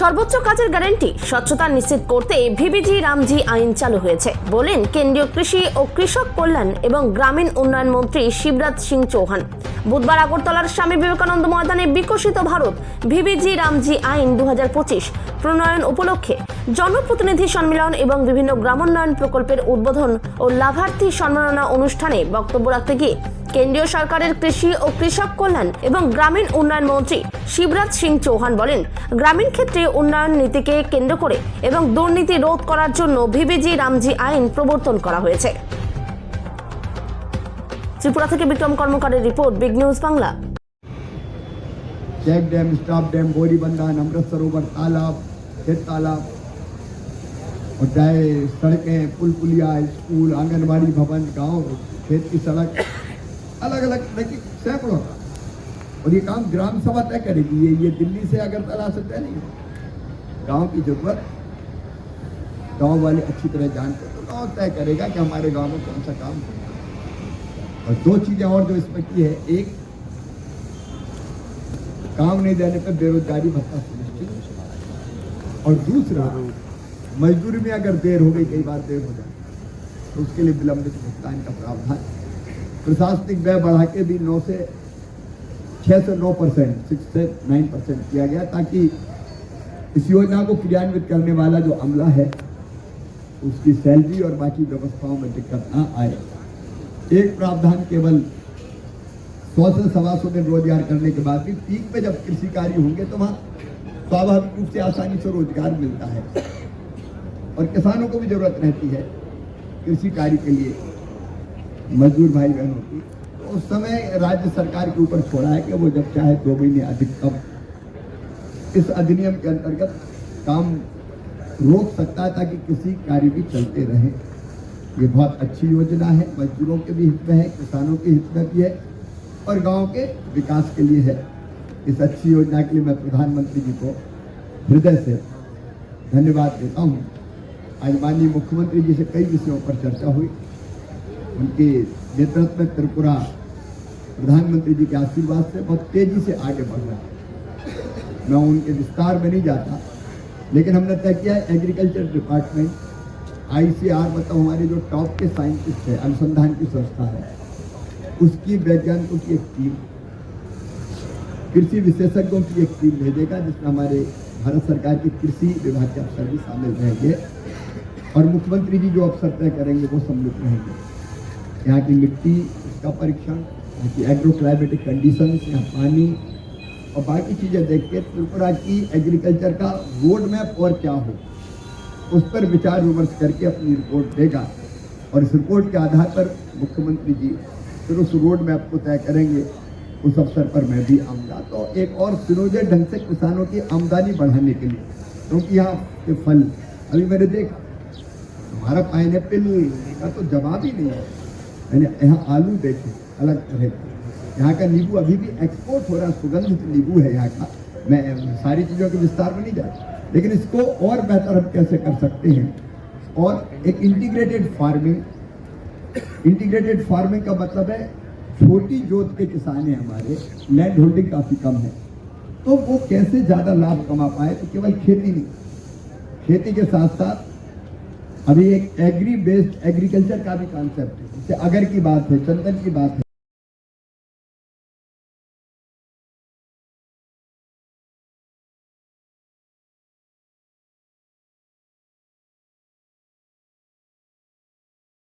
সর্বোচ্চ কাজের গ্যারান্টি স্বচ্ছতা নিশ্চিত করতে ভিবিজি রামজি আইন চালু হয়েছে বলেন কেন্দ্রীয় কৃষি ও কৃষক কল্যাণ এবং গ্রামীণ উন্নয়ন মন্ত্রী শিবরাজ সিং চৌহান। বুধবার আগরতলার স্বামী বিবেকানন্দ ময়দানে বিকশিত ভারত ভিবিজি রামজি আইন 2025 প্রণয়ন উপলক্ষে জনপ্রতিনিধি সম্মেলন এবং বিভিন্ন গ্রামোন্নয়ন প্রকল্পের উদ্বোধন ও লাভার্থী সম্মাননা অনুষ্ঠানে বক্তব্য রাখতে গিয়ে কেন্দ্রীয় সরকারের কৃষি ও কৃষক কল্যাণ এবং গ্রামীণ উন্নয়ন মন্ত্রী শিবরাজ সিং চৌহান বলেন, গ্রামীণ ক্ষেত্রে উন্নয়ন নীতিকে কেন্দ্র করে এবং দুর্নীতি রোধ করার জন্য ভিবিজি রামজি আইন প্রবর্তন করা হয়েছে। ত্রিপুরা থেকে বিক্রম কর্মকারের report, big news Bangla. Check dam, stop dam, बोरी बंधान, अमृत सरोवर, तालाब, खेत तालाब और चाहे सड़कें, पुल पुलिया, स्कूल, आंगनबाड़ी भवन, गांव, खेत की सड़क, अलग अलग तरह की सैकड़ों का। और ये काम ग्राम सभा तय करेगी। ये दिल्ली से अगरतला से तय नहीं है। गांव की जरूरत गांव वाले अच्छी तरह जानते तो गांव तय करेगा कि हमारे गांव में कौन सा काम है। और दो चीजें और जो इसमें की है, एक काम नहीं देने पर बेरोजगारी भत्ता सुनिश्चित, और दूसरा मजदूरी में अगर देर हो गई, कई बार देर हो जाए तो उसके लिए विलंबित भुगतान का प्रावधान। प्रशासनिक व्यय बढ़ा के भी 6 से 9%, 6 से 9% किया गया, ताकि इस योजना को क्रियान्वित करने वाला जो अमला है उसकी सैलरी और बाकी व्यवस्थाओं में दिक्कत ना आए। एक प्रावधान केवल 100 से 125 दिन रोजगार करने के बाद भी पीक में जब कृषि कार्य होंगे तो वहाँ स्वाभाविक रूप से आसानी से रोजगार मिलता है और किसानों को भी जरूरत रहती है कृषि कार्य के लिए मजदूर भाई बहनों की। तो उस समय राज्य सरकार के ऊपर छोड़ा है कि वो जब चाहे 2 महीने अधिकतम इस अधिनियम के अंतर्गत काम रोक सकता है, ताकि कृषि कार्य भी चलते रहे। ये बहुत अच्छी योजना है, मजदूरों के भी हित में है, किसानों के हित में भी है और गांव के विकास के लिए है। इस अच्छी योजना के लिए मैं प्रधानमंत्री जी को हृदय से धन्यवाद देता हूं। आज माननीय मुख्यमंत्री जी से कई विषयों पर चर्चा हुई। उनके नेतृत्व में त्रिपुरा प्रधानमंत्री जी के आशीर्वाद से बहुत तेजी से आगे बढ़ रहा है। मैं उनके विस्तार में नहीं जाता, लेकिन हमने तय किया है एग्रीकल्चर डिपार्टमेंट, ICR मतलब हमारे जो टॉप के साइंटिस्ट है, अनुसंधान की संस्था है, उसकी वैज्ञानिकों की एक टीम, कृषि विशेषज्ञों की एक टीम भेजेगा, जिसमें हमारे भारत सरकार के कृषि विभाग के अफसर भी शामिल रहेंगे और मुख्यमंत्री जी जो अफसर तय करेंगे वो सम्मिलित रहेंगे। यहाँ की मिट्टी, उसका परीक्षण, यहाँ की एग्रो क्लाइमेटिक कंडीशंस, यहाँ पानी और बाकी चीज़ें देख के त्रिपुरा की एग्रीकल्चर का रोड मैप और क्या हो, उस पर विचार विमर्श करके अपनी रिपोर्ट देगा और इस रिपोर्ट के आधार पर मुख्यमंत्री जी फिर उस रोड मैप को तय करेंगे। उस अवसर पर मैं भी आऊँगा, तो एक और सुनियोजित ढंग से किसानों की आमदनी बढ़ाने के लिए, क्योंकि यहाँ के फल अभी मैंने देखा, हमारा पाइनएप्पल का तो जवाब ही नहीं है। मैंने यहाँ आलू देखे अलग तरह के, यहाँ का नींबू अभी भी एक्सपोर्ट हो रहा, सुगंधित नींबू है यहाँ का। मैं सारी चीज़ों के विस्तार में नहीं जाता, लेकिन इसको और बेहतर हम कैसे कर सकते हैं। और एक इंटीग्रेटेड फार्मिंग का मतलब है छोटी जोत के किसान हैं हमारे, लैंड होल्डिंग काफ़ी कम है, तो वो कैसे ज़्यादा लाभ कमा पाए। तो केवल खेती नहीं, खेती के साथ साथ अभी एक एग्री बेस्ड एग्रीकल्चर का भी कॉन्सेप्ट है। जैसे अगर की बात है, चंदन की बात है,